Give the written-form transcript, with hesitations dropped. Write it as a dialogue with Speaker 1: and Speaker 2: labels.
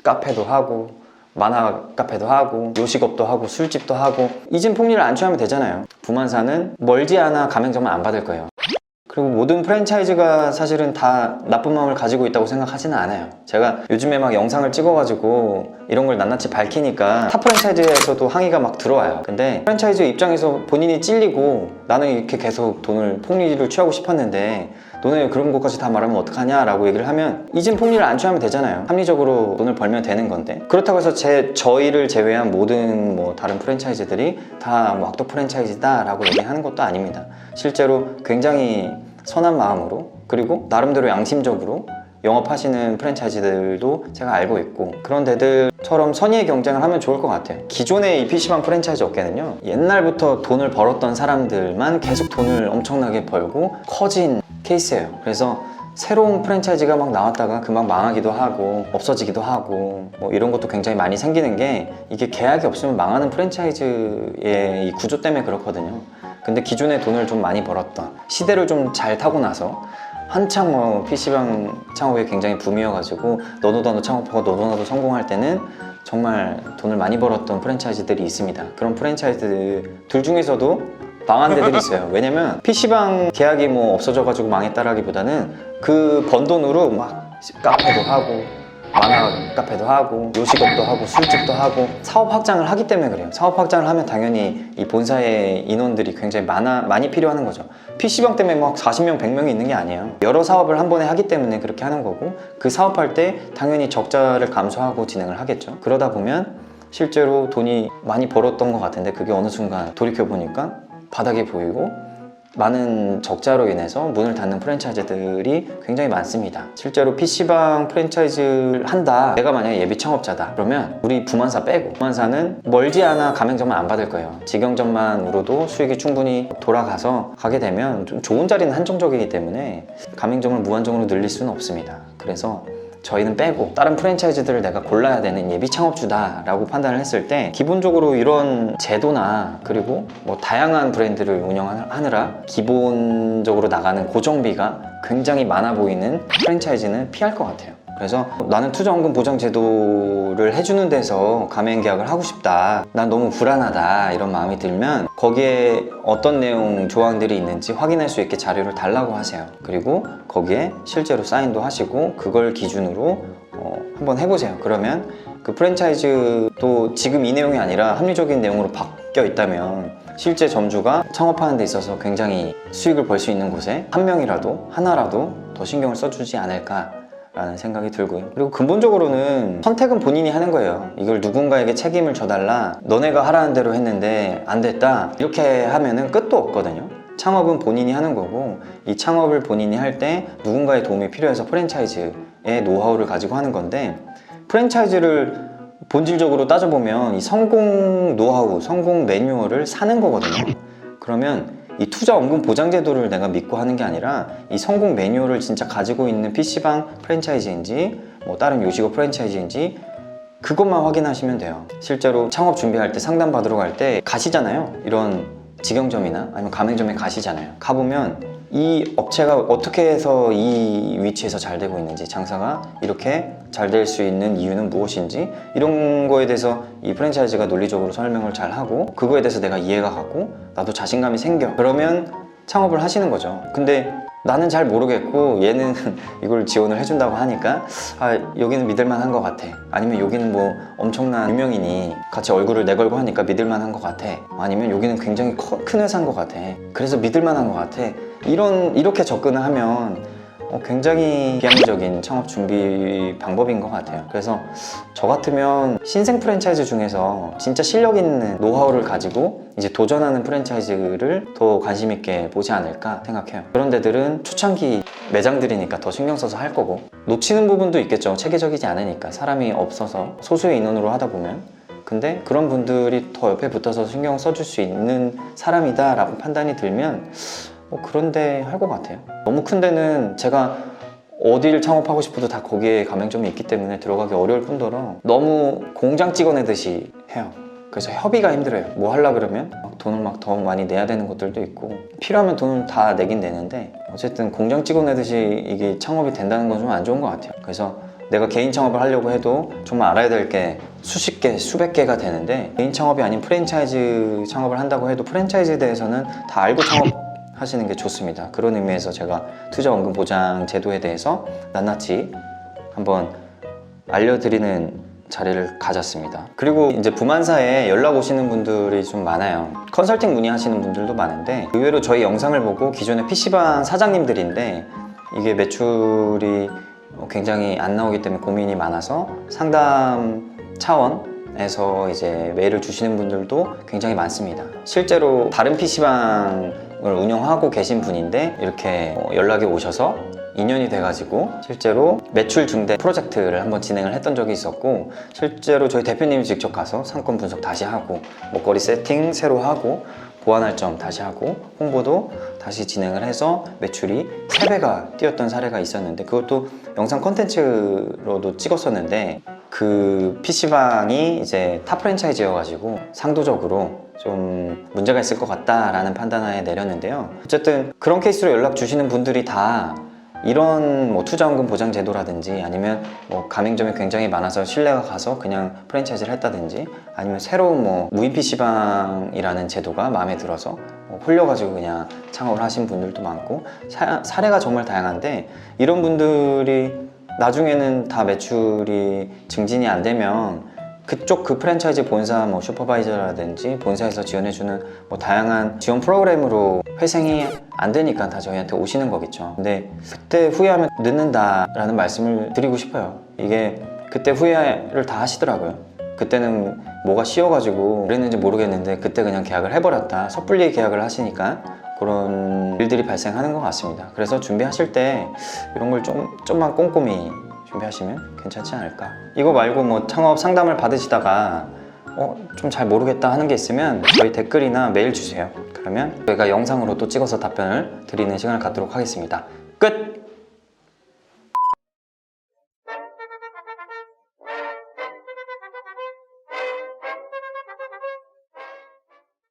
Speaker 1: 카페도 하고 만화 카페도 하고 요식업도 하고 술집도 하고 이젠 폭리를 안 취하면 되잖아요. 부만사는 멀지 않아 가맹점을 안 받을 거예요. 그리고 모든 프랜차이즈가 사실은 다 나쁜 마음을 가지고 있다고 생각하지는 않아요. 제가 요즘에 막 영상을 찍어가지고 이런 걸 낱낱이 밝히니까 타 프랜차이즈에서도 항의가 막 들어와요. 근데 프랜차이즈 입장에서 본인이 찔리고 나는 이렇게 계속 돈을 폭리를 취하고 싶었는데 너네 그런 것까지 다 말하면 어떡하냐 라고 얘기를 하면 이젠 폭리를 안 취하면 되잖아요. 합리적으로 돈을 벌면 되는 건데, 그렇다고 해서 저희를 제외한 모든 다른 프랜차이즈들이 다 악덕 프랜차이즈다 라고 얘기하는 것도 아닙니다. 실제로 굉장히 선한 마음으로, 그리고 나름대로 양심적으로 영업하시는 프랜차이즈들도 제가 알고 있고, 그런 데들처럼 선의의 경쟁을 하면 좋을 것 같아요. 기존의 이 PC방 프랜차이즈 업계는요, 옛날부터 돈을 벌었던 사람들만 계속 돈을 엄청나게 벌고 커진 케이스예요. 그래서 새로운 프랜차이즈가 막 나왔다가 금방 망하기도 하고 없어지기도 하고 이런 것도 굉장히 많이 생기는 게, 이게 계약이 없으면 망하는 프랜차이즈의 이 구조 때문에 그렇거든요. 근데 기존에 돈을 좀 많이 벌었던, 시대를 좀 잘 타고 나서 한창 PC방 창업이 굉장히 붐이어가지고 너도 나도 창업하고 너도 나도 성공할 때는 정말 돈을 많이 벌었던 프랜차이즈들이 있습니다. 그런 프랜차이즈들 중에서도 망한 데들이 있어요. 왜냐면 PC방 계약이 없어져가지고 망했다라기보다는 그 번 돈으로 막 카페도 하고 만화 카페도 하고 요식업도 하고 술집도 하고 사업 확장을 하기 때문에 그래요. 사업 확장을 하면 당연히 이 본사의 인원들이 굉장히 많이 필요하는 거죠. PC방 때문에 막 40명, 100명이 있는 게 아니에요. 여러 사업을 한 번에 하기 때문에 그렇게 하는 거고, 그 사업할 때 당연히 적자를 감수하고 진행을 하겠죠. 그러다 보면 실제로 돈이 많이 벌었던 것 같은데 그게 어느 순간 돌이켜보니까 바닥이 보이고 많은 적자로 인해서 문을 닫는 프랜차이즈들이 굉장히 많습니다. 실제로 PC방 프랜차이즈를 한다, 내가 만약에 예비 창업자다 그러면 우리 부만사 빼고, 부만사는 멀지 않아 가맹점을 안 받을 거예요. 직영점만으로도 수익이 충분히 돌아가서 가게 되면 좀 좋은 자리는 한정적이기 때문에 가맹점을 무한정으로 늘릴 수는 없습니다. 그래서 저희는 빼고 다른 프랜차이즈들을 내가 골라야 되는 예비 창업주다 라고 판단을 했을 때, 기본적으로 이런 제도나 그리고 다양한 브랜드를 운영하느라 기본적으로 나가는 고정비가 굉장히 많아 보이는 프랜차이즈는 피할 것 같아요. 그래서 나는 투자원금 보장 제도를 해주는 데서 가맹 계약을 하고 싶다, 난 너무 불안하다 이런 마음이 들면 거기에 어떤 내용 조항들이 있는지 확인할 수 있게 자료를 달라고 하세요. 그리고 거기에 실제로 사인도 하시고 그걸 기준으로 한번 해보세요. 그러면 그 프랜차이즈도 지금 이 내용이 아니라 합리적인 내용으로 바뀌어 있다면 실제 점주가 창업하는 데 있어서 굉장히 수익을 벌 수 있는 곳에 한 명이라도, 하나라도 더 신경을 써주지 않을까 라는 생각이 들고요. 그리고 근본적으로는 선택은 본인이 하는 거예요. 이걸 누군가에게 책임을 져달라, 너네가 하라는 대로 했는데 안 됐다, 이렇게 하면은 끝도 없거든요. 창업은 본인이 하는 거고, 이 창업을 본인이 할 때 누군가의 도움이 필요해서 프랜차이즈의 노하우를 가지고 하는 건데, 프랜차이즈를 본질적으로 따져보면 이 성공 노하우, 성공 매뉴얼을 사는 거거든요. 그러면 이 투자원금 보장 제도를 내가 믿고 하는 게 아니라 이 성공 매뉴얼을 진짜 가지고 있는 PC방 프랜차이즈인지 다른 요식업 프랜차이즈인지 그것만 확인하시면 돼요. 실제로 창업 준비할 때, 상담 받으러 갈 때 가시잖아요. 이런 직영점이나 아니면 가맹점에 가시잖아요. 가보면 이 업체가 어떻게 해서 이 위치에서 잘 되고 있는지, 장사가 이렇게 잘 될 수 있는 이유는 무엇인지, 이런 거에 대해서 이 프랜차이즈가 논리적으로 설명을 잘 하고 그거에 대해서 내가 이해가 가고 나도 자신감이 생겨. 그러면 창업을 하시는 거죠. 근데 나는 잘 모르겠고 얘는 이걸 지원을 해준다고 하니까 여기는 믿을만한 것 같아, 아니면 여기는 엄청난 유명인이 같이 얼굴을 내걸고 하니까 믿을만한 것 같아, 아니면 여기는 굉장히 큰 회사인 것 같아 그래서 믿을만한 것 같아, 이렇게 접근을 하면 굉장히 비합리적인 창업 준비 방법인 것 같아요. 그래서 저 같으면 신생 프랜차이즈 중에서 진짜 실력 있는 노하우를 가지고 이제 도전하는 프랜차이즈를 더 관심 있게 보지 않을까 생각해요. 그런 데들은 초창기 매장들이니까 더 신경 써서 할 거고, 놓치는 부분도 있겠죠. 체계적이지 않으니까, 사람이 없어서 소수의 인원으로 하다 보면. 근데 그런 분들이 더 옆에 붙어서 신경 써줄 수 있는 사람이다 라고 판단이 들면 그런데 할 것 같아요. 너무 큰 데는 제가 어디를 창업하고 싶어도 다 거기에 가맹점이 있기 때문에 들어가기 어려울 뿐더러 너무 공장 찍어내듯이 해요. 그래서 협의가 힘들어요. 뭐 하려고 그러면 돈을 더 많이 내야 되는 것들도 있고, 필요하면 돈을 다 내긴 내는데 어쨌든 공장 찍어내듯이 이게 창업이 된다는 건 좀 안 좋은 것 같아요. 그래서 내가 개인 창업을 하려고 해도 정말 알아야 될 게 수십 개, 수백 개가 되는데 개인 창업이 아닌 프랜차이즈 창업을 한다고 해도 프랜차이즈에 대해서는 다 알고 창업하시는 게 좋습니다. 그런 의미에서 제가 투자원금 보장 제도에 대해서 낱낱이 한번 알려드리는 자리를 가졌습니다. 그리고 이제 부만사에 연락 오시는 분들이 좀 많아요. 컨설팅 문의하시는 분들도 많은데 의외로 저희 영상을 보고 기존의 PC방 사장님들인데 이게 매출이 굉장히 안 나오기 때문에 고민이 많아서 상담 차원에서 이제 메일을 주시는 분들도 굉장히 많습니다. 실제로 다른 PC방을 운영하고 계신 분인데 이렇게 연락이 오셔서 인연이 돼가지고 실제로 매출 증대 프로젝트를 한번 진행을 했던 적이 있었고, 실제로 저희 대표님이 직접 가서 상권 분석 다시 하고 먹거리 세팅 새로 하고 보완할 점 다시 하고 홍보도 다시 진행을 해서 매출이 3배가 뛰었던 사례가 있었는데, 그것도 영상 콘텐츠로도 찍었었는데 그 PC방이 이제 타 프랜차이즈여가지고 상도적으로 좀 문제가 있을 것 같다라는 판단하에 내렸는데요. 어쨌든 그런 케이스로 연락 주시는 분들이 다 이런 뭐 투자원금 보장 제도라든지 아니면 뭐 가맹점이 굉장히 많아서 신뢰가 가서 그냥 프랜차이즈를 했다든지 아니면 새로운 뭐 무인 PC방이라는 제도가 마음에 들어서 홀려가지고 그냥 창업을 하신 분들도 많고 사례가 정말 다양한데, 이런 분들이 나중에는 다 매출이 증진이 안 되면 그쪽 그 프랜차이즈 본사 뭐 슈퍼바이저라든지 본사에서 지원해주는 뭐 다양한 지원 프로그램으로 회생이 안 되니까 다 저희한테 오시는 거겠죠. 근데 그때 후회하면 늦는다라는 말씀을 드리고 싶어요. 이게 그때 후회를 다 하시더라고요. 그때는 뭐가 쉬워가지고 그랬는지 모르겠는데 그때 그냥 계약을 해버렸다, 섣불리 계약을 하시니까 그런 일들이 발생하는 것 같습니다. 그래서 준비하실 때 이런 걸 좀만 꼼꼼히 준비하시면 괜찮지 않을까. 이거 말고 뭐 창업 상담을 받으시다가 좀 잘 모르겠다 하는 게 있으면 저희 댓글이나 메일 주세요. 그러면 저희가 영상으로 또 찍어서 답변을 드리는 시간을 갖도록 하겠습니다. 끝!